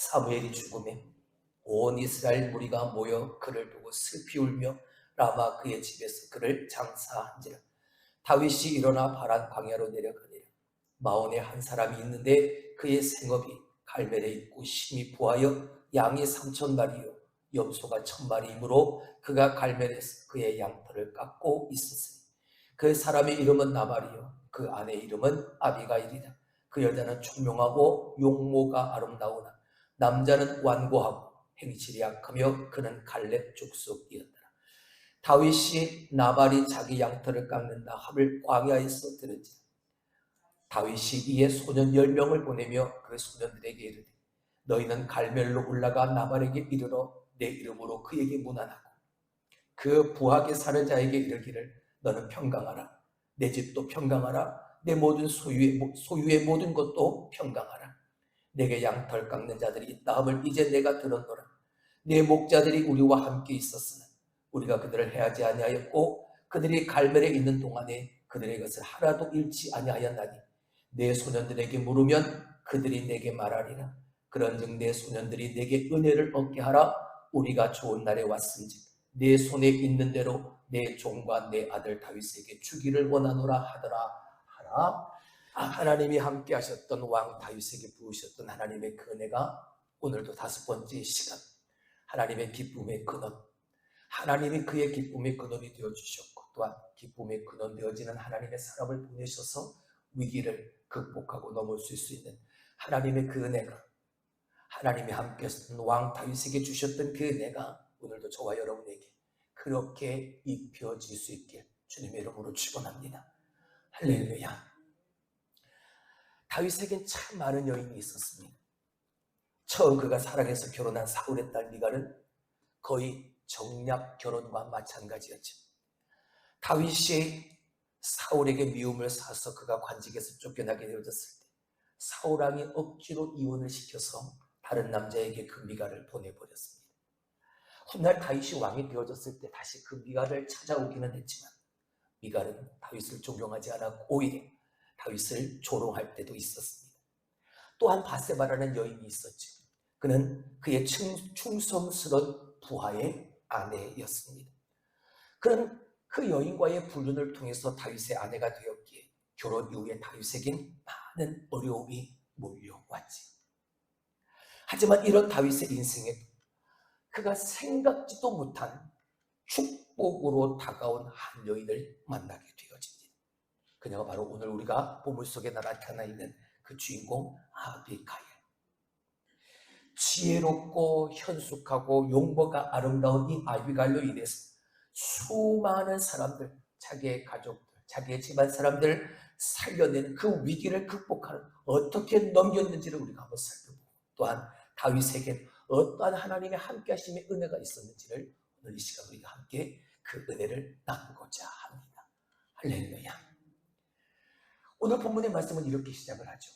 사무엘이 죽음에 온 이스라엘 무리가 모여 그를 보고 슬피 울며 라마 그의 집에서 그를 장사한지라. 다윗이 일어나 바란 광야로 내려가니라. 마온에 한 사람이 있는데 그의 생업이 갈멜에 있고 심히 부하여 양이 3,000마리요 염소가 1,000마리이므로 그가 갈멜에서 그의 양털을 깎고 있었으니 그 사람의 이름은 나발이요 그 아내 이름은 아비가일이라. 그 여자는 총명하고 용모가 아름다우나 남자는 완고하고 행실이 약하며 그는 갈렙 족속이었더라. 다윗이 나발이 자기 양털을 깎는다 함을 광야에서 들은지라. 다윗이 이에 소년 10명을 보내며 그 소년들에게 이르되 너희는 갈멜로 올라가 나발에게 이르러 내 이름으로 그에게 문안하고 그 부하게 사는 자에게 이르기를 너는 평강하라. 내 집도 평강하라. 내 모든 소유의 모든 것도 평강하라. 내게 양털 깎는 자들이 있다 함을 이제 내가 들었노라. 내 목자들이 우리와 함께 있었으나 우리가 그들을 해하지 아니하였고 그들이 갈멜에 있는 동안에 그들의 것을 하나도 잃지 아니하였나니 내 소년들에게 물으면 그들이 내게 말하리라. 그런즉 내 소년들이 내게 은혜를 얻게 하라. 우리가 좋은 날에 왔은즉 내 손에 있는 대로 내 종과 내 아들 다윗에게 주기를 원하노라 하더라 하라. 하나님이 함께 하셨던 왕 다윗에게 부으셨던 하나님의 그 은혜가 오늘도 5번째 시간 하나님의 기쁨의 근원, 하나님이 그의 기쁨의 근원이 되어주셨고 또한 기쁨의 근원 되어지는 하나님의 사람을 보내셔서 위기를 극복하고 넘어설 수 있는 하나님의 그 은혜가, 하나님이 함께 하셨던 왕 다윗에게 주셨던 그 은혜가 오늘도 저와 여러분에게 그렇게 입혀질 수 있길 주님의 이름으로 축원합니다. 할렐루야. 다윗에겐 참 많은 여인이 있었습니다. 처음 그가 사랑해서 결혼한 사울의 딸 미갈은 거의 정략 결혼과 마찬가지였죠. 다윗이 사울에게 미움을 사서 그가 관직에서 쫓겨나게 되어졌을 때 사울 왕이 억지로 이혼을 시켜서 다른 남자에게 그 미갈을 보내버렸습니다. 훗날 다윗이 왕이 되어졌을 때 다시 그 미갈을 찾아오기는 했지만 미갈은 다윗을 존경하지 않았고 오히려 다윗을 조롱할 때도 있었습니다. 또한 바세바라는 여인이 있었죠. 그는 그의 충성스러운 부하의 아내였습니다. 그는 그 여인과의 불륜을 통해서 다윗의 아내가 되었기에 결혼 이후에 다윗에겐 많은 어려움이 몰려왔지. 하지만 이런 다윗의 인생에 그가 생각지도 못한 축복으로 다가온 한 여인을 만나게 되어집니다. 그녀가 바로 오늘 우리가 보물 속에 나타나 있는 그 주인공 아비가일. 지혜롭고 현숙하고 용모가 아름다운 이 아비가일로 인해서 수많은 사람들, 자기의 가족들, 자기의 집안 사람들 살려내는 그 위기를 극복하는 어떻게 넘겼는지를 우리가 한번 살펴보고 또한 다윗에게 어떠한 하나님의 함께 하심의 은혜가 있었는지를 오늘 이 시간 우리가 함께 그 은혜를 나누고자 합니다. 할렐루야. 오늘 본문의 말씀은 이렇게 시작을 하죠.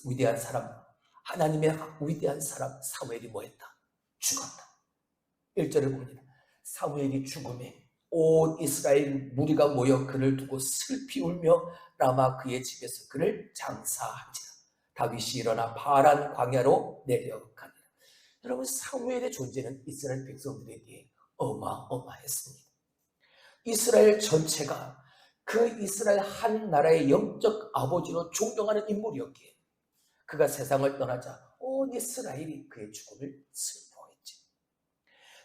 위대한 사람, 하나님의 위대한 사람 사무엘이 뭐했다? 죽었다. 1절을 봅니다. 사무엘이 죽음에 온 이스라엘 무리가 모여 그를 두고 슬피 울며 라마 그의 집에서 그를 장사한지라. 다윗이 일어나 파란 광야로 내려가니라. 여러분, 사무엘의 존재는 이스라엘 백성들에게 어마어마했습니다. 이스라엘 전체가 그 이스라엘 한 나라의 영적 아버지로 존경하는 인물이었기에 그가 세상을 떠나자 온 이스라엘이 그의 죽음을 슬퍼했지.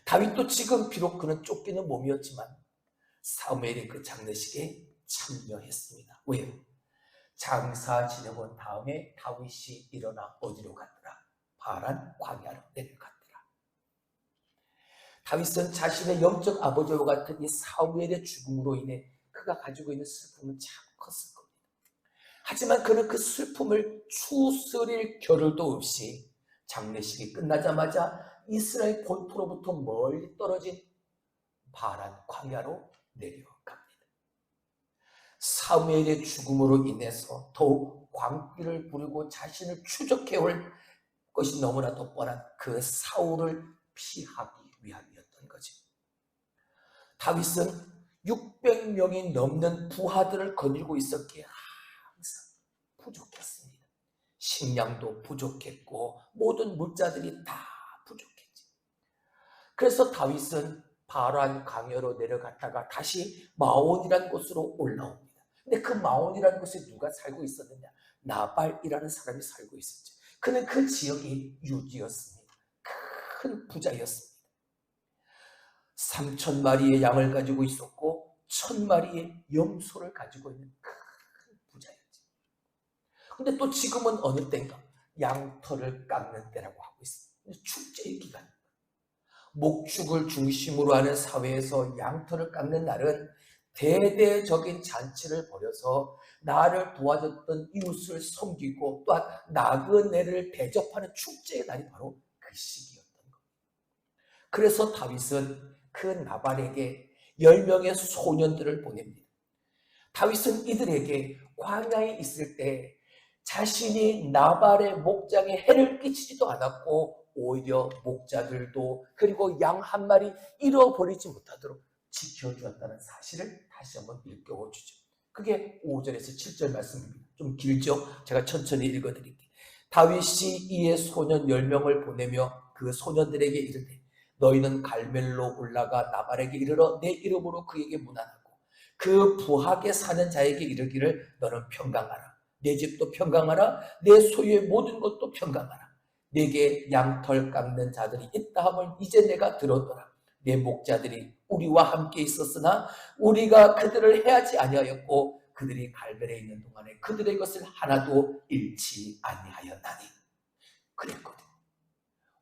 다윗도 지금 비록 그는 쫓기는 몸이었지만 사무엘의 그 장례식에 참여했습니다. 왜요? 장사 지내본 다음에 다윗이 일어나 어디로 갔더라? 파란 광야로 내려갔더라. 다윗은 자신의 영적 아버지와 같은 이 사무엘의 죽음으로 인해 그가 가지고 있는 슬픔은 참 컸을 겁니다. 하지만 그는 그 슬픔을 추스릴 겨를도 없이 장례식이 끝나자마자 이스라엘 본토로부터 멀리 떨어진 파란 광야로 내려갑니다. 사무엘의 죽음으로 인해서 더욱 광기를 부리고 자신을 추적해올 것이 너무나도 뻔한 그 사울을 피하기 위함이었던 거죠. 다윗은 600명이 넘는 부하들을 거느리고 있었기에 항상 부족했습니다. 식량도 부족했고 모든 물자들이 다 부족했지. 그래서 다윗은 바란 광야로 내려갔다가 다시 마온이라는 곳으로 올라옵니다. 근데 그 마온이라는 곳에 누가 살고 있었느냐? 나발이라는 사람이 살고 있었죠. 그는 그 지역이 유지였습니다. 큰 부자였습니다. 3,000마리의 양을 가지고 있었고 1,000마리의 염소를 가지고 있는 큰 부자였지. 근데 또 지금은 어느 때인가? 양털을 깎는 때라고 하고 있습니다. 축제의 기간. 목축을 중심으로 하는 사회에서 양털을 깎는 날은 대대적인 잔치를 벌여서 나를 도와줬던 이웃을 섬기고 또한 나그네를 대접하는 축제의 날이 바로 그 시기였던 겁니다. 그래서 다윗은 그 나발에게 10명의 소년들을 보냅니다. 다윗은 이들에게 광야에 있을 때 자신이 나발의 목장에 해를 끼치지도 않았고 오히려 목자들도 그리고 양 한 마리 잃어버리지 못하도록 지켜주었다는 사실을 다시 한번 일깨워주죠. 그게 5절에서 7절 말씀입니다. 좀 길죠? 제가 천천히 읽어드릴게요. 다윗이 이에 소년 10명을 보내며 그 소년들에게 이르되 너희는 갈멜로 올라가 나발에게 이르러 내 이름으로 그에게 문안하고 그 부하게 사는 자에게 이르기를 너는 평강하라. 내 집도 평강하라. 내 소유의 모든 것도 평강하라. 내게 양털 깎는 자들이 있다 함을 이제 내가 들었더라. 내 목자들이 우리와 함께 있었으나 우리가 그들을 해하지 아니하였고 그들이 갈멜에 있는 동안에 그들의 것을 하나도 잃지 아니하였나니. 그랬거든.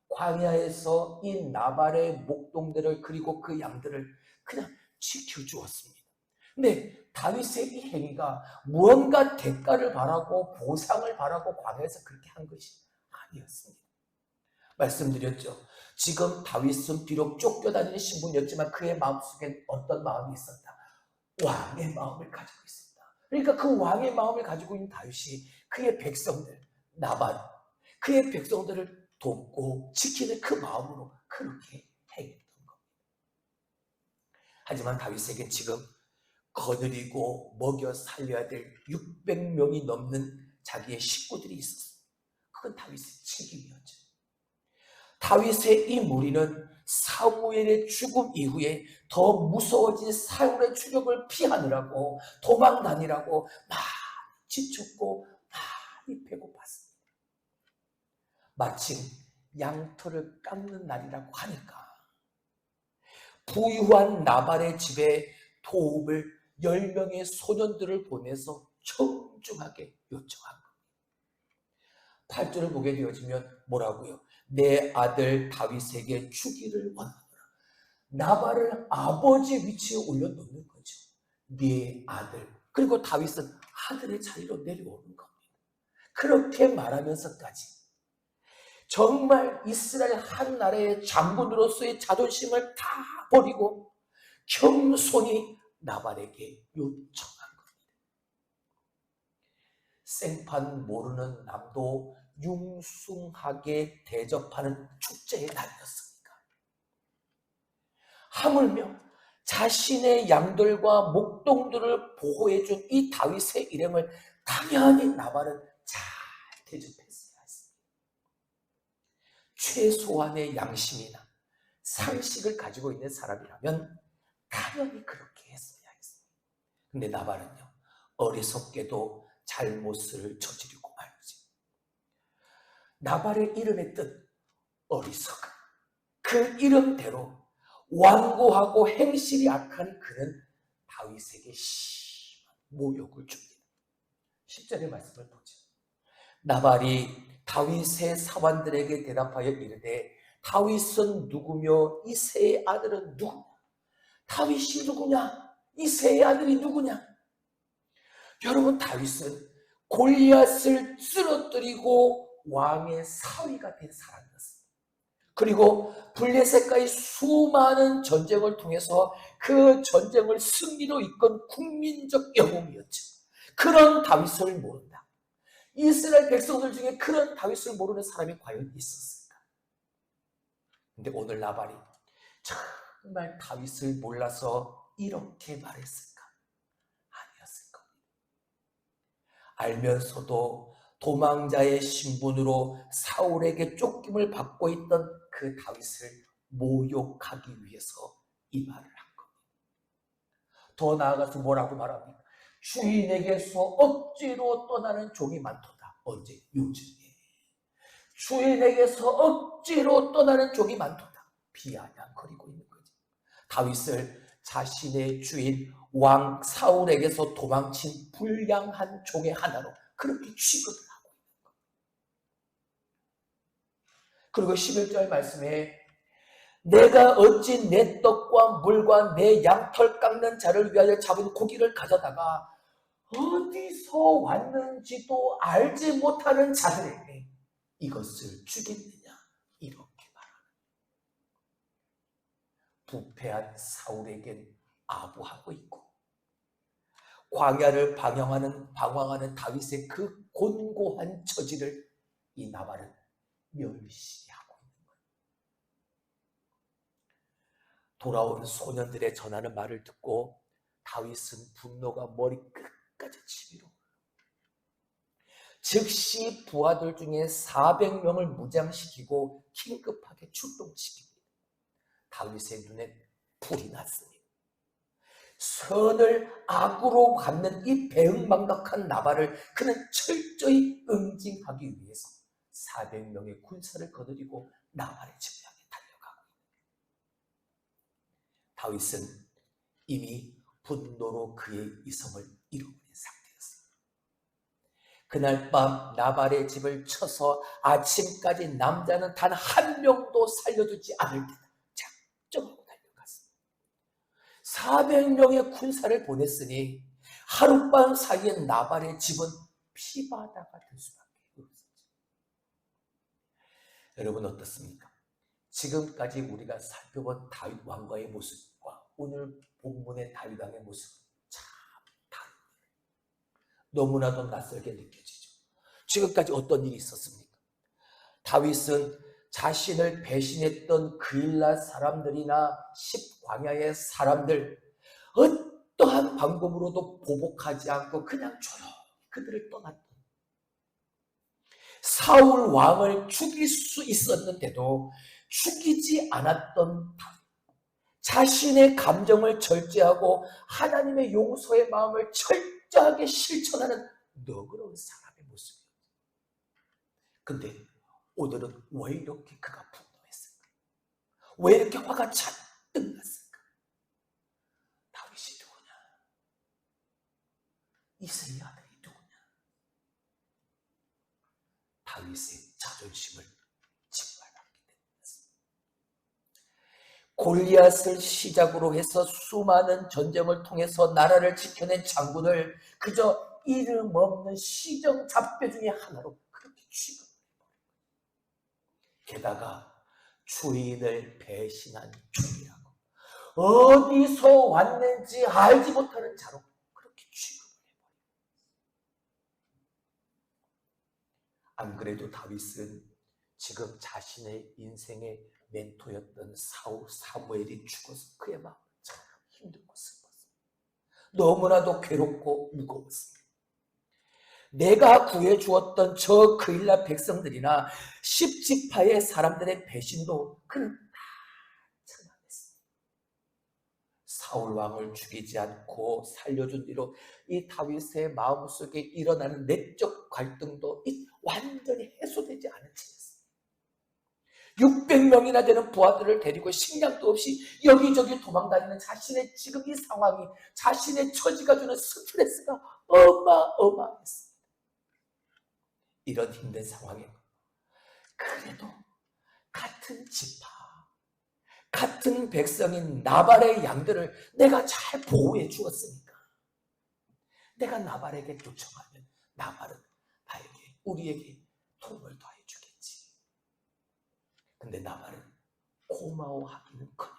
광야에서 이 나발의 목동들을 그리고 그 양들을 그냥 지켜주었습니다. 근데 다윗의 이 행위가 무언가 대가를 바라고 보상을 바라고 광야에서 그렇게 한 것이 아니었습니다. 말씀드렸죠. 지금 다윗은 비록 쫓겨다니는 신분이었지만 그의 마음속엔 어떤 마음이 있었다? 왕의 마음을 가지고 있습니다. 그러니까 그 왕의 마음을 가지고 있는 다윗이 그의 백성들, 나발, 그의 백성들을 돕고 지키는 그 마음으로 그렇게 행했던 겁니다. 하지만 다윗에게 지금 거느리고 먹여 살려야 될 600명이 넘는 자기의 식구들이 있었어요. 그건 다윗의 책임이었죠. 다윗의 이 무리는 사무엘의 죽음 이후에 더 무서워진 사울의 추격을 피하느라고 도망 다니라고 많이 지쳤고 많이 배고팠습니다. 마침 양털을 깎는 날이라고 하니까 부유한 나발의 집에 도움을 10명의 소년들을 보내서 청중하게 요청한 겁니다. 8절을 보게 되어지면 뭐라고요? 내 아들 다윗에게 주기를 원하노라. 나발을 아버지의 위치에 올려놓는 거죠. 네 아들. 그리고 다윗은 아들의 자리로 내려오는 겁니다. 그렇게 말하면서까지 정말 이스라엘 한 나라의 장군으로서의 자존심을 다 버리고 겸손히 나발에게 요청한 겁니다. 생판 모르는 남도 융숭하게 대접하는 축제의 날이었습니다. 하물며 자신의 양들과 목동들을 보호해준 이 다윗의 일행을 당연히 나발은 잘 대접했어야 했습니다. 최소한의 양심이나 상식을 가지고 있는 사람이라면 당연히 그렇게 했어야 했습니다. 근데 나발은요, 어리석게도 잘못을 저지르고 말이지. 나발의 이름의 뜻, 어리석음. 그 이름대로 완고하고 행실이 악한 그는 다윗에게 심한 모욕을 줍니다. 10절의 말씀을 보죠. 나발이 다윗의 사환들에게 대답하여 이르되 다윗은 누구며 이새의 아들은 누구냐? 다윗이 누구냐? 이새의 아들이 누구냐? 여러분, 다윗은 골리앗을 쓰러뜨리고 왕의 사위가 된 사람이었습니다. 그리고 블레셋과의 수많은 전쟁을 통해서 그 전쟁을 승리로 이끈 국민적 영웅이었죠. 그런 다윗을 모른다. 이스라엘 백성들 중에 그런 다윗을 모르는 사람이 과연 있었을까? 근데 오늘 나발이 정말 다윗을 몰라서 이렇게 말했을까? 아니었을 겁니다. 알면서도 도망자의 신분으로 사울에게 쫓김을 받고 있던 그 다윗을 모욕하기 위해서 이 말을 한 겁니다. 더 나아가서 뭐라고 말합니까? 주인에게서 억지로 떠나는 종이 많도다. 언제? 요즘에. 주인에게서 억지로 떠나는 종이 많도다. 비아냥거리고 있는 거죠. 다윗을 자신의 주인 왕 사울에게서 도망친 불량한 종의 하나로 그렇게 취급을 하고 있는 거예요. 그리고 11절 말씀에 내가 어찌 내 떡과 물과 내 양털 깎는 자를 위하여 잡은 고기를 가져다가 어디서 왔는지도 알지 못하는 자들에게 이것을 주겠느냐, 이렇게 말하는 부패한 사울에겐 아부하고 있고 광야를 방황하는 다윗의 그 곤고한 처지를 이 나발은 멸시하고 있는 거예요. 돌아온 소년들의 전하는 말을 듣고 다윗은 분노가 머리끝까지 치밀어 즉시 부하들 중에 400명을 무장시키고 긴급하게 출동시킵니다. 다윗의 눈에 불이 났습니다. 선을 악으로 갚는 이 배은망덕한 나발을 그는 철저히 응징하기 위해서 400명의 군사를 거느리고 나발의 집을 향해 달려가고 있습니다. 다윗은 이미 분노로 그의 이성을 잃어버린 상태였습니다. 그날 밤 나발의 집을 쳐서 아침까지 남자는 단 한 명도 살려두지 않을 때다 작정하고 달려갔습니다. 400명의 군사를 보냈으니 하룻밤 사이에 나발의 집은 피바다가 될 수밖에 없었죠. 여러분 어떻습니까? 지금까지 우리가 살펴본 다윗 왕과의 모습과 오늘 본문의 다윗 왕의 모습은 참 다릅니다. 너무나도 낯설게 느껴지죠. 지금까지 어떤 일이 있었습니까? 다윗은 자신을 배신했던 그일라 사람들이나 십광야의 사람들 어떠한 방법으로도 보복하지 않고 그냥 조용히 그들을 떠났던 사울 왕을 죽일 수 있었는데도 죽이지 않았던 다윗, 자신의 감정을 절제하고 하나님의 용서의 마음을 철저하게 실천하는 너그러운 사람의 모습이었죠. 근데 오늘은 왜 이렇게 그가 분노했을까? 왜 이렇게 화가 잔뜩 났을까? 다윗이 누구냐? 이새의 아들이 누구냐? 다윗의 자존심을 짓밟았기 때문이었습니다. 골리앗을 시작으로 해서 수많은 전쟁을 통해서 나라를 지켜낸 장군을 그저 이름 없는 시정 잡배 중에 하나로 그렇게 취급합니다. 게다가 주인을 배신한 종이라고 어디서 왔는지 알지 못하는 자로 그렇게 취급을 해버려요. 안 그래도 다윗은 지금 자신의 인생의 멘토였던 사무엘이 죽어서 그의 마음이 참 힘들고 슬펐습니다. 너무나도 괴롭고 무거웠습니다. 내가 구해주었던 저 그일라 백성들이나 십지파의 사람들의 배신도 그는 다 참아냈습니다. 사울 왕을 죽이지 않고 살려준 뒤로 이 다윗의 마음속에 일어나는 내적 갈등도 완전히 해소되지 않은 채였습니다. 600명이나 되는 부하들을 데리고 식량도 없이 여기저기 도망다니는 자신의 지금 이 상황이 자신의 처지가 주는 스트레스가 어마어마했습니다. 이런 힘든 상황에 그래도 같은 지파, 같은 백성인 나발의 양들을 내가 잘 보호해 주었으니까 내가 나발에게 요청하면 나발은 나에게, 우리에게 도움을 더해 주겠지. 근데 나발은 고마워하기는커녕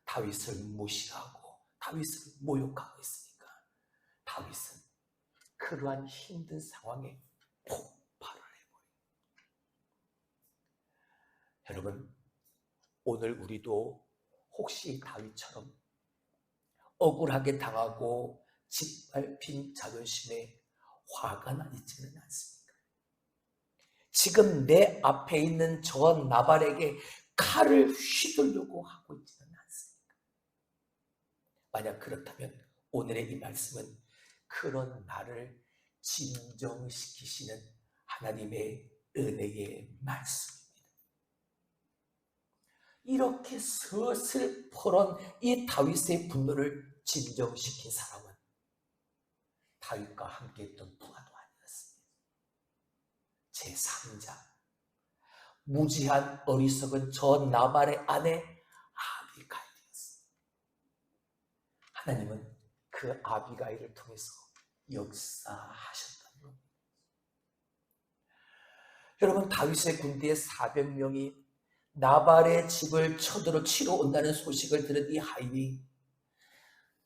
다윗을 무시하고 다윗을 모욕하고 있으니까 다윗은 그러한 힘든 상황에 폭발을 해버려요. 여러분, 오늘 우리도 혹시 다윗처럼 억울하게 당하고 짓밟힌 자존심에 화가 나 있지는 않습니까? 지금 내 앞에 있는 저 나발에게 칼을 휘두르려고 하고 있지는 않습니까? 만약 그렇다면 오늘의 이 말씀은 그런 나를 진정시키시는 하나님의 은혜의 말씀입니다. 이렇게 서슬퍼런 이 다윗의 분노를 진정시킨 사람은 다윗과 함께 했던 부하도 아니었습니다. 제3자, 무지한 어리석은 저 나발의 아내 아비가일이었습니다. 하나님은 그 아비가일을 통해서 역사하셨던 겁니다. 여러분, 다윗의 군대에 400명이 나발의 집을 쳐들어 치러 온다는 소식을 들은 이 하인이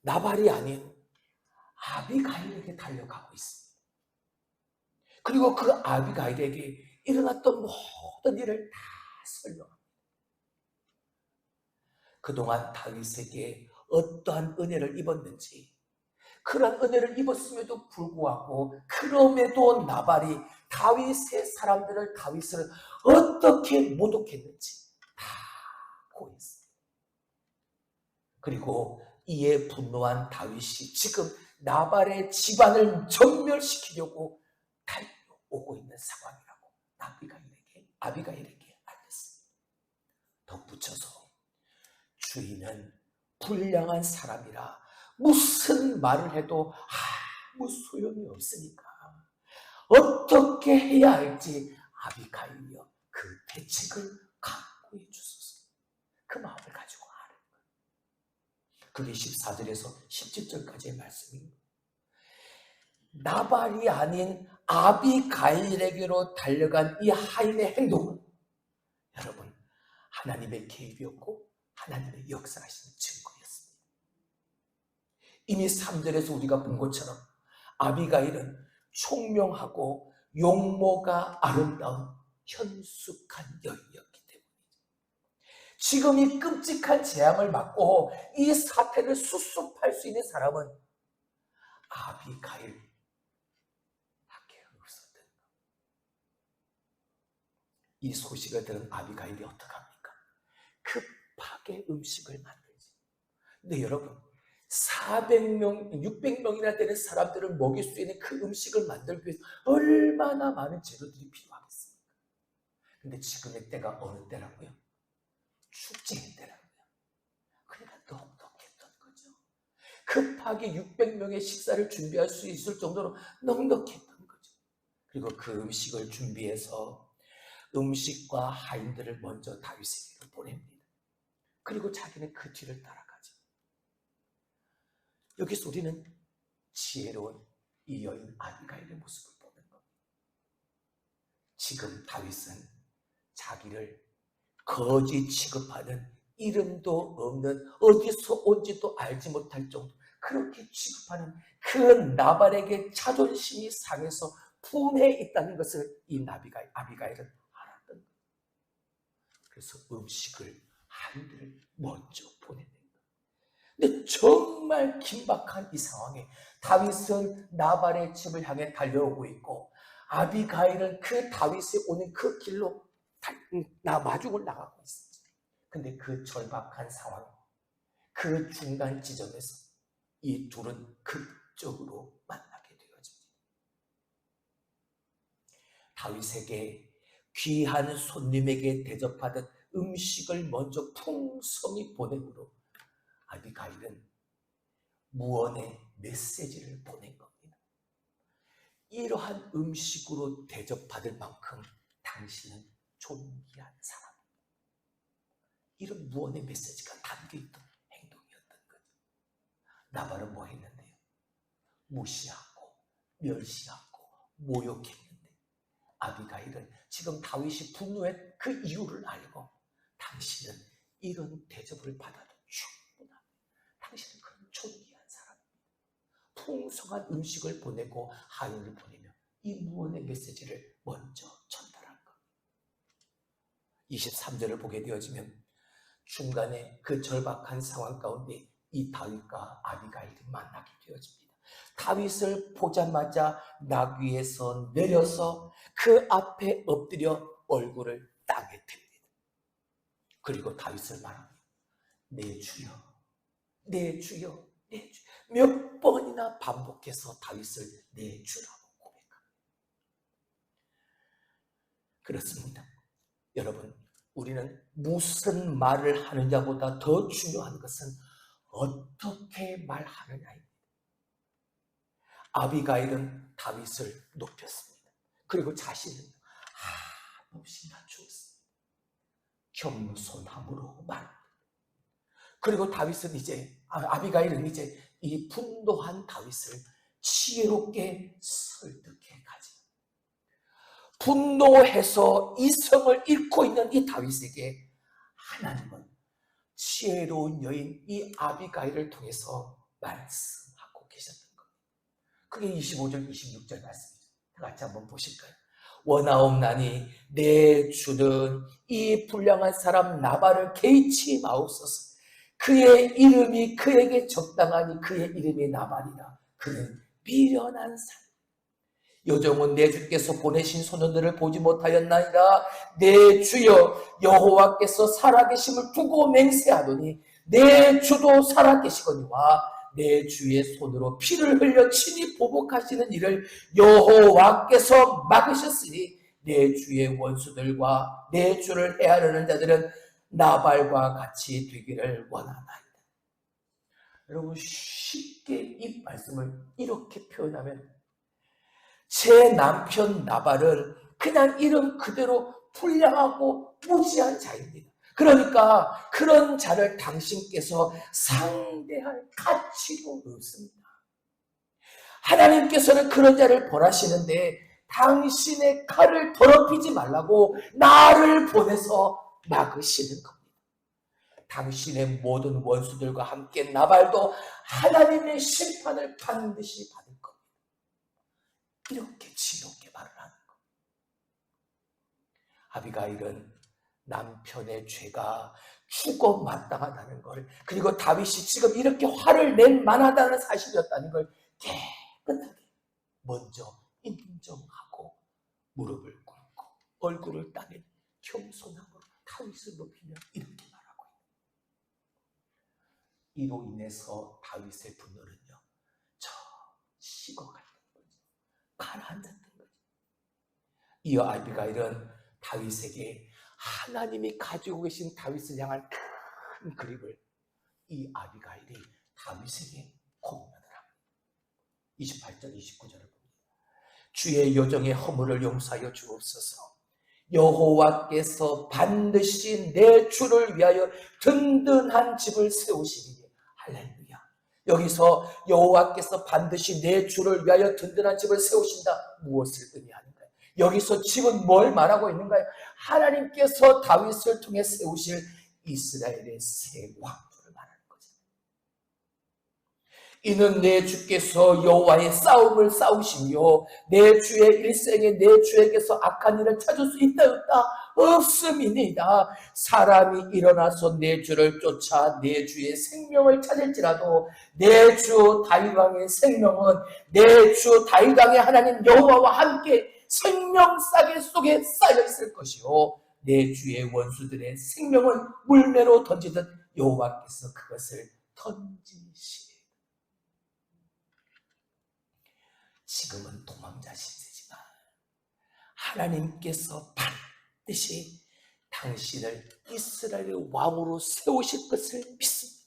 나발이 아닌 아비가일에게 달려가고 있습니다. 그리고 그 아비가일에게 일어났던 모든 일을 다 설명합니다. 그동안 다윗에게 어떠한 은혜를 입었는지, 그런 은혜를 입었음에도 불구하고 그럼에도 나발이 다윗의 사람들을, 다윗을 어떻게 모독했는지 다 고했습니다. 그리고 이에 분노한 다윗이 지금 나발의 집안을 전멸시키려고 달려오고 있는 상황이라고 아비가일에게 알렸습니다. 덧붙여서 주인은 불량한 사람이라 무슨 말을 해도 아무 소용이 없으니까 어떻게 해야 할지 아비가일이여 그 대책을 강구해 주소서. 그 마음을 가지고 하는 거예요. 그게 14절에서 17절까지의 말씀입니다. 나발이 아닌 아비가일에게로 달려간 이 하인의 행동은 여러분 하나님의 개입이었고 하나님의 역사하시는 증거였습니다. 이미 3절에서 우리가 본 것처럼 아비가일은 총명하고 용모가 아름다운 현숙한 여인이었기 때문이죠. 지금 이 끔찍한 재앙을 맞고 이 사태를 수습할 수 있는 사람은 아비가일 이 소식을 들은 아비가일이 어떡합니까? 급하게 음식을 만들지. 근데 여러분 400명, 600명이나 되는 사람들을 먹일 수 있는 그 음식을 만들기 위해서 얼마나 많은 재료들이 필요하겠습니까? 근데 지금의 때가 어느 때라고요? 축제의 때라고요. 그러니까 넉넉했던 거죠. 급하게 600명의 식사를 준비할 수 있을 정도로 넉넉했던 거죠. 그리고 그 음식을 준비해서 음식과 하인들을 먼저 다윗에게로 보냅니다. 그리고 자기는 그 뒤를 따라가죠. 여기서 우리는 지혜로운 이 여인 아비가일의 모습을 보는 겁니다. 지금 다윗은 자기를 거지 취급하는, 이름도 없는, 어디서 온지도 알지 못할 정도 그렇게 취급하는 그 나발에게 자존심이 상해서 분해 있다는 것을 이 아비가일은 알았던 거예요. 그래서 음식을 하인들을 먼저 보내는 거예요. 근데 정말 긴박한 이 상황에 다윗은 나발의 집을 향해 달려오고 있고 아비가일은 그 다윗이 오는 그 길로 마중을 나가고 있었죠. 근데 그 절박한 상황, 그 중간 지점에서 이 둘은 극적으로 만나게 되어집니다. 다윗에게 귀한 손님에게 대접하듯 음식을 먼저 풍성히 보내므로 아비가일은 무언의 메시지를 보낸 겁니다. 이러한 음식으로 대접받을 만큼 당신은 존귀한 사람입니다. 이런 무언의 메시지가 담겨있던 행동이었던 거죠. 나발은 뭐 했는데요? 무시하고 멸시하고 모욕했는데 아비가일은 지금 다윗이 분노한 그 이유를 알고 당신은 이런 대접을 받아도 충분하다. 당신은 그런 존귀한 사람입니다. 풍성한 음식을 보내고 하인을 보내며 이 무언의 메시지를 먼저 전달한 것. 23절을 보게 되어지면 중간에 그 절박한 상황 가운데 이 다윗과 아비가일이 만나게 되어집니다. 다윗을 보자마자 나귀에서 내려서 그 앞에 엎드려 얼굴을 땅에 댑니다. 그리고 다윗을 말합니다. 내 주여, 내 주여, 내 주여. 몇 번이나 반복해서 다윗을 내 주라고 고백합니다. 그렇습니다. 여러분, 우리는 무슨 말을 하느냐보다 더 중요한 것은 어떻게 말하느냐입니다. 아비가일은 다윗을 높였습니다. 그리고 자신은 한없이 낮추었습니다. 겸손함으로 말합니다. 그리고 다윗은 아비가일은 이제 이 분노한 다윗을 지혜롭게 설득해 가지. 분노해서 이성을 잃고 있는 이 다윗에게 하나님은 지혜로운 여인 이 아비가일을 통해서 말씀하고 계셨던 겁니다. 그게 25절, 26절 말씀이죠. 같이 한번 보실까요? 원하옵나니 내 주는 이 불량한 사람 나발을 개의치 마옵소서. 그의 이름이 그에게 적당하니 그의 이름이 나발이라. 그는 미련한 사람. 요정은 내 주께서 보내신 소년들을 보지 못하였나이다. 내 주여 여호와께서 살아계심을 두고 맹세하더니 내 주도 살아계시거니와 내 주의 손으로 피를 흘려 친히 보복하시는 일을 여호와께서 막으셨으니 내 주의 원수들과 내 주를 해하려는 자들은 나발과 같이 되기를 원하나이다. 여러분, 쉽게 이 말씀을 이렇게 표현하면 제 남편 나발은 그냥 이름 그대로 불량하고 무지한 자입니다. 그러니까 그런 자를 당신께서 상대할 가치도 없습니다. 하나님께서는 그런 자를 벌하시는데 당신의 칼을 더럽히지 말라고 나를 보내서 막으시는 겁니다. 당신의 모든 원수들과 함께 나발도 하나님의 심판을 반드시 받을 겁니다. 이렇게 지혜롭게 말을 하는 겁니다. 아비가일은 남편의 죄가 죽어 마땅하다는 걸, 그리고 다윗이 지금 이렇게 화를 낼 만하다는 사실이었다는 걸 깨끗하게 먼저 인정하고 무릎을 꿇고 얼굴을 땅에 겸손함으로 다윗을 높이며 이렇게 말하고 있다. 이로 인해서 다윗의 분노는요, 저 식어갔던 거죠. 가라앉았던 거죠. 이어 아비가일은 다윗에게 하나님이 가지고 계신 다윗을 향한 큰 그립을 이 아비가일이 다윗에게 공언을 합니다. 28절, 29절을 봅니다. 주의 여정의 허물을 용서하여 주옵소서. 여호와께서 반드시 내 주를 위하여 든든한 집을 세우시리니. 할렐루야. 여기서 여호와께서 반드시 내 주를 위하여 든든한 집을 세우신다. 무엇을 의미하는가요? 여기서 집은 뭘 말하고 있는가요? 하나님께서 다윗을 통해 세우실 이스라엘의 새 왕조를 말하는 거죠. 이는 내 주께서 여호와의 싸움을 싸우시며 내 주의 일생에 내 주에게서 악한 일을 찾을 수 있다 없다 없음이니이다. 사람이 일어나서 내 주를 쫓아 내 주의 생명을 찾을지라도 내 주 다윗 왕의 생명은 내 주 다윗 왕의 하나님 여호와와 함께 생명싸개 속에 쌓여 있을 것이요 내 주의 원수들의 생명은 물매로 던지듯 여호와께서 그것을 던지시리라. 지금은 도망자 신세지만 하나님께서 반드시 당신을 이스라엘의 왕으로 세우실 것을 믿습니다.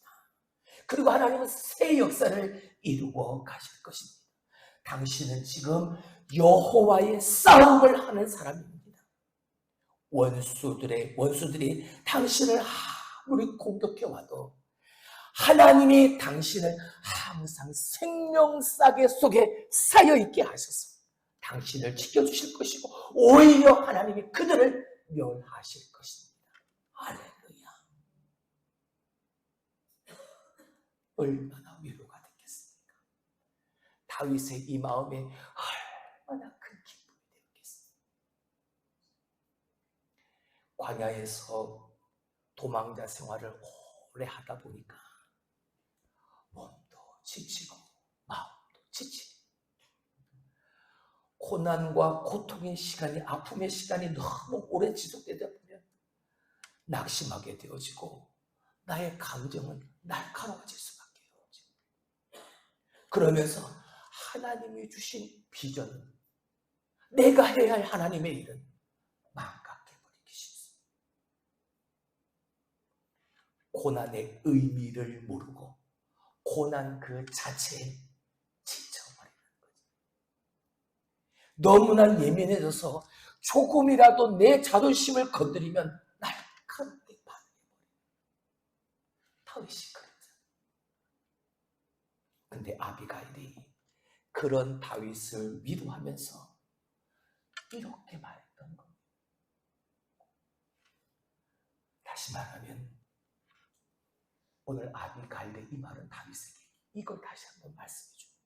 그리고 하나님은 새 역사를 이루어 가실 것입니다. 당신은 지금 여호와의 싸움을 하는 사람입니다. 원수들이 당신을 아무리 공격해와도 하나님이 당신을 항상 생명싸개 속에 쌓여있게 하셔서 당신을 지켜주실 것이고 오히려 하나님이 그들을 멸하실 것입니다. 할렐루야. 얼마나 위로가 됐겠습니까? 다윗의 이 마음에 얼마나 큰 기쁨이 되었겠습니까? 광야에서 도망자 생활을 오래 하다 보니까 몸도 지치고 마음도 지치. 고난과 고통의 시간이, 아픔의 시간이 너무 오래 지속되다 보면 낙심하게 되어지고 나의 감정은 날카로워질 수밖에 없죠. 그러면서 하나님이 주신 비전은, 내가 해야 할 하나님의 일은 망각해버리기 쉽습니다. 고난의 의미를 모르고 고난 그 자체에 지쳐버리는 거죠. 너무나 예민해져서 조금이라도 내 자존심을 건드리면 날카롭게 반응해버려요. 다윗이 그랬죠. 근데 아비가일이 그런 다윗을 위로하면서 이렇게 말했던 겁니다. 다시 말하면 오늘 아비가일의 이 말은 다윗에게 이걸 다시 한번 말씀해 줍니다.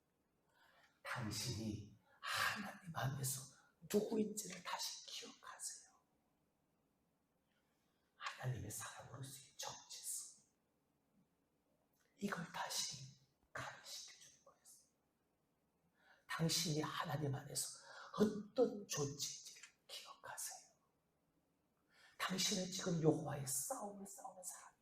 당신이 하나님 안에서 누구인지를 다시 기억하세요. 하나님의 사람으로서의 정체성, 이걸 다시 가르치켜 주는 거였어요. 당신이 하나님 안에서 어떤 존재인지를 기억하세요. 당신은 지금 여호와의 싸움을 싸우는 사람이에요.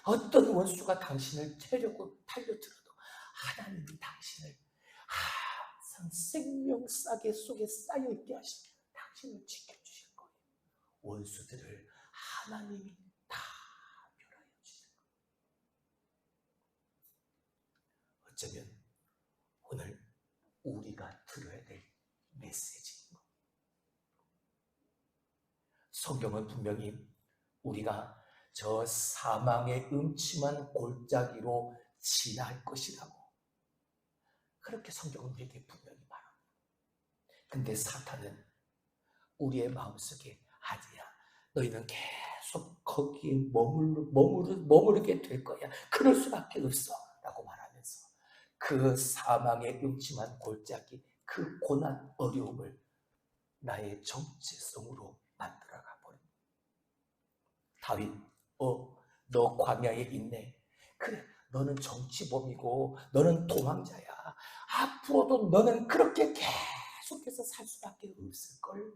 어떤 원수가 당신을 채려고 달려들어도 하나님이 당신을 항상 생명싸개 속에 쌓여있게 하시고 당신을 지켜주실 거예요. 원수들을 하나님이 다 멸하여 주실 거예요. 어쩌면 오늘 우리가 들어야 될 메시지인 것. 성경은 분명히 우리가 저 사망의 음침한 골짜기로 지날 것이라고, 그렇게 성경은 우리에게 분명히 말합니다. 근데 사탄은 우리의 마음속에 아니야, 너희는 계속 거기에 머무르게 될 거야, 그럴 수밖에 없어 라고 말하면서 그 사망의 음침한 골짜기, 그 고난, 어려움을 나의 정체성으로 만들어가 버립니다. 다윗, 너 광야에 있네. 그래, 너는 정치범이고 너는 도망자야. 앞으로도 너는 그렇게 계속해서 살 수밖에 없을걸.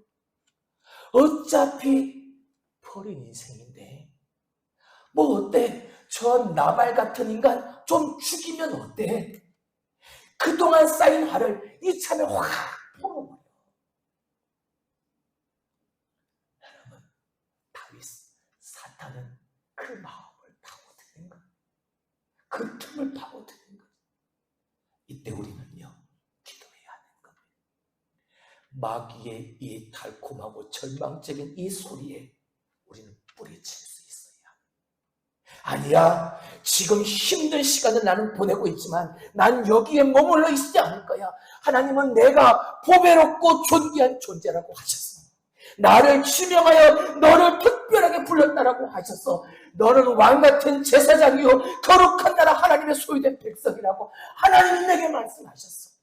어차피 버린 인생인데 뭐 어때? 저 나발 같은 인간 좀 죽이면 어때? 그동안 쌓인 화를 이참에 확 풀어버려. 여러분, 다윗, 사탄은 그 마음을 파고드는 것, 그 틈을 파고드는 것. 이때 우리는요, 기도해야 하는 겁니다. 마귀의 이 달콤하고 절망적인 이 소리에 우리는 뿌리칠 수 있어야 합니다. 아니야, 지금 힘든 시간을 나는 보내고 있지만 난 여기에 머물러 있지 않을 거야. 하나님은 내가 보배롭고 존귀한 존재라고 하셨어. 나를 지명하여 너를 특별하게 불렀다라고 하셔서 너는 왕같은 제사장이요 거룩한 나라 하나님의 소유된 백성이라고 하나님이 내게 말씀하셨어.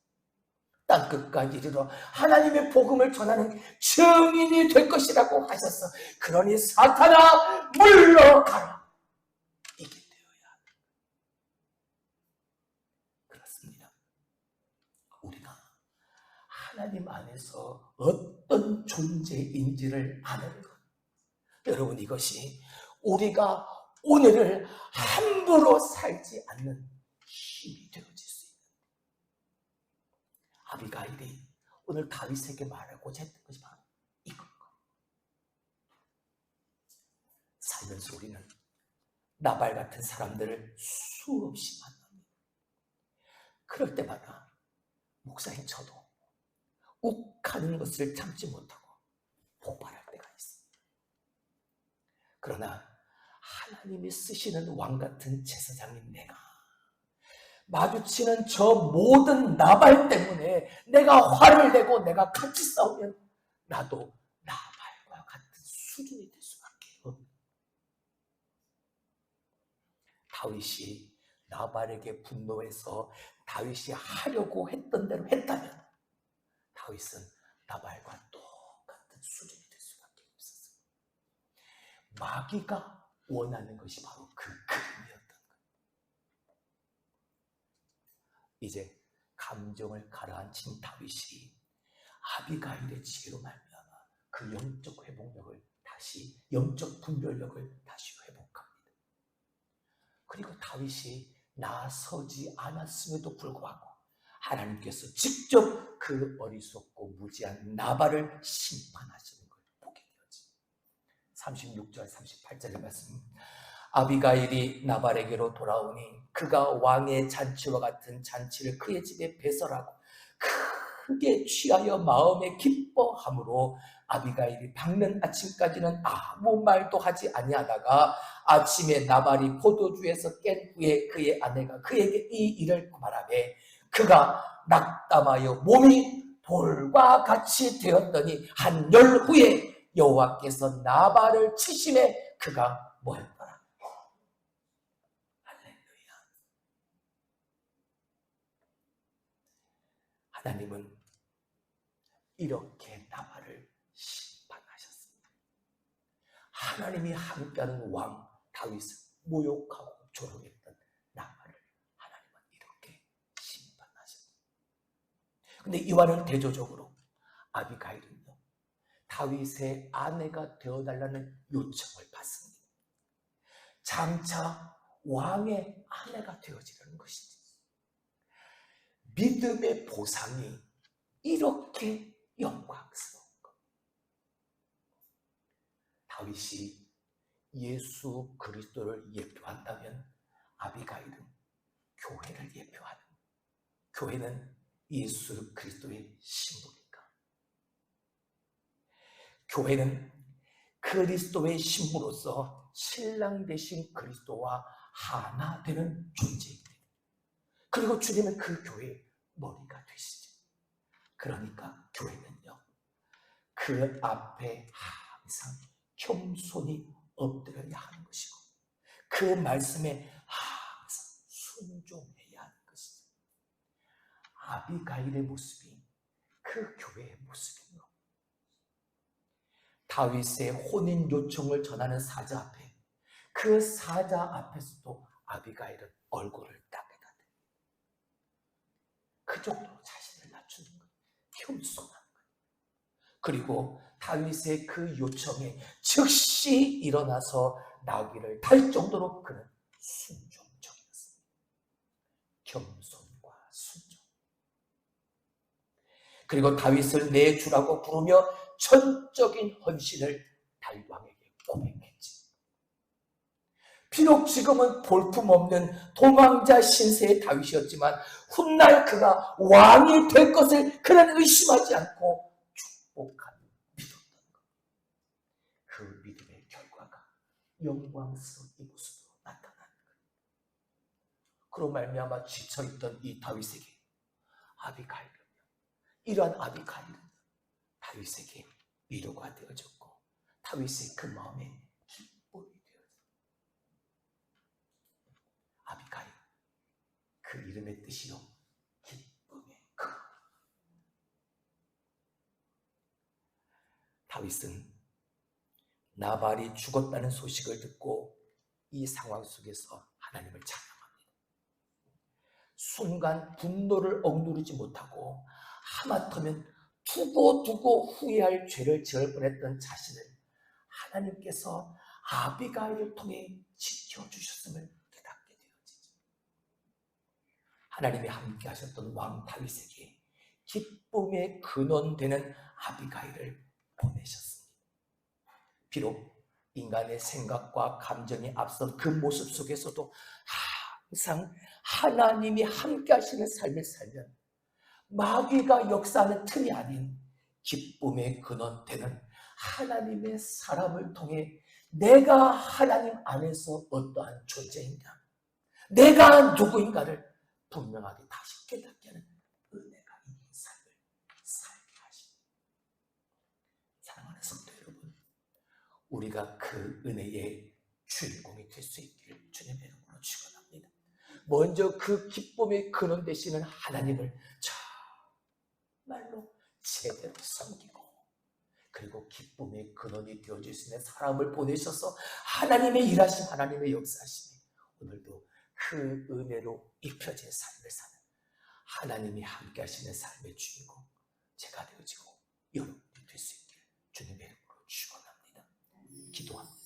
땅끝까지 이르러 하나님의 복음을 전하는 증인이 될 것이라고 하셨어. 그러니 사탄아 물러가라. 이게 되어야 한다. 그렇습니다. 우리가 하나님 안에서 어떤 존재인지를 아는 것, 여러분, 이것이 우리가 오늘을 함부로 살지 않는 힘이 되어질 수 있는, 아비가일이 오늘 다윗에게 말하고자 했던 것이 바로 이것. 살면서 우리는 나발 같은 사람들을 수없이 만납니다. 그럴 때마다 목사인 저도 욱하는 것을 참지 못하고 폭발할 때가 있습니다. 그러나 하나님이 쓰시는 왕같은 제사장인 내가 마주치는 저 모든 나발 때문에 내가 화를 내고 내가 같이 싸우면 나도 나발과 같은 수준이 될 수밖에 없습니다. 다윗이 나발에게 분노해서 다윗이 하려고 했던 대로 했다면 다윗은 나발과 똑같은 수준이 될 수밖에 없었어요. 마귀가 원하는 것이 바로 그 그림이었던 거예요. 이제 감정을 가라앉힌 다윗이 아비가일의 지혜로 말미암아 그 영적 회복력을 다시, 영적 분별력을 다시 회복합니다. 그리고 다윗이 나서지 않았음에도 불구하고 하나님께서 직접 그 어리석고 무지한 나발을 심판하시는 걸 보게 되었지. 36절 38절의 말씀, 아비가일이 나발에게로 돌아오니 그가 왕의 잔치와 같은 잔치를 그의 집에 배설하고 크게 취하여 마음에 기뻐함으로 아비가일이 밝는 아침까지는 아무 말도 하지 아니하다가 아침에 나발이 포도주에서 깬 후에 그의 아내가 그에게 이 일을 말하되 그가 낙담하여 몸이 돌과 같이 되었더니 한 열 후에 여호와께서 나발을 치심에 그가 뭐였더라. 할렐루야. 하나님은 이렇게 나발을 심판하셨습니다. 하나님이 함께하는 왕 다윗을 모욕하고 조롱했던 나발을 하나님은 이렇게 심판하셨습니다. 근데 이와는 대조적으로 아비가일은요, 다윗의 아내가 되어달라는 요청을 받습니다. 장차 왕의 아내가 되어지려는 것이지. 믿음의 보상이 이렇게 영광스러운 것. 다윗이 예수 그리스도를 예표한다면 아비가일은 교회를 예표하는, 교회는 예수 그리스도의 신부니까. 교회는 그리스도의 신부로서 신랑 되신 그리스도와 하나 되는 존재입니다. 그리고 주님은 그 교회의 머리가 되시죠. 그러니까 교회는요, 그 앞에 항상 겸손히 엎드려야 하는 것이고 그 말씀에 항상 순종해야 하는 것이죠. 아비가일의 모습이 그 교회의 모습이요. 다윗의 혼인 요청을 전하는 사자 앞에, 그 사자 앞에서도 아비가일은 얼굴을 따개다 대. 그 정도로 자신을 낮추는 것, 겸손한 것. 그리고 다윗의 그 요청에 즉시 일어나서 나귀를 탈 정도로 그는 순종적이었습니다. 겸손과 순종. 그리고 다윗을 내 주라고 부르며 전적인 헌신을 다윗 왕에게 고백했지. 비록 지금은 볼품없는 도망자 신세의 다윗이었지만 훗날 그가 왕이 될 것을 그는 의심하지 않고 축복하며 믿었던 것. 그 믿음의 결과가 영광스러운 이 모습으로 나타나는 것. 그로 말미암아 지쳐있던 이 다윗에게 아비가일은, 이러한 아비가일은 다윗에게 위로가 되어졌고 다윗의 그 마음에 기쁨이 되어졌습니다. 아비가일, 그 이름의 뜻이요, 기쁨의 그. 다윗은 나발이 죽었다는 소식을 듣고 이 상황 속에서 하나님을 찬양합니다. 순간 분노를 억누르지 못하고 하마터면 두고 후회할 죄를 지을 뻔했던 자신을 하나님께서 아비가일을 통해 지켜주셨음을 깨닫게 되어지죠. 하나님이 함께 하셨던 왕 다윗에게 기쁨의 근원되는 아비가일을 보내셨습니다. 비록 인간의 생각과 감정이 앞선 그 모습 속에서도 항상 하나님이 함께 하시는 삶을 살면 마귀가 역사하는 틈이 아닌 기쁨의 근원 되는 하나님의 사람을 통해 내가 하나님 안에서 어떠한 존재인가, 내가 누구인가를 분명하게 다시 깨닫게 하는 은혜가 이 삶을 살게 하십니다. 사랑하는 성도 여러분, 우리가 그 은혜의 주인공이 될 수 있기를 주님의 이름으로 축원합니다. 먼저 그 기쁨의 근원 되시는 하나님을 정말로 제대로 섬기고, 그리고 기쁨의 근원이 되어줄 수 있는 사람을 보내셔서 하나님의 일하심, 하나님의 역사하심이 오늘도 그 은혜로 입혀진 삶을 사는 하나님이 함께 하시는 삶의 주인공 제가 되어지고 여러분이 될 수 있기를 주님의 이름으로 축원합니다. 기도합니다.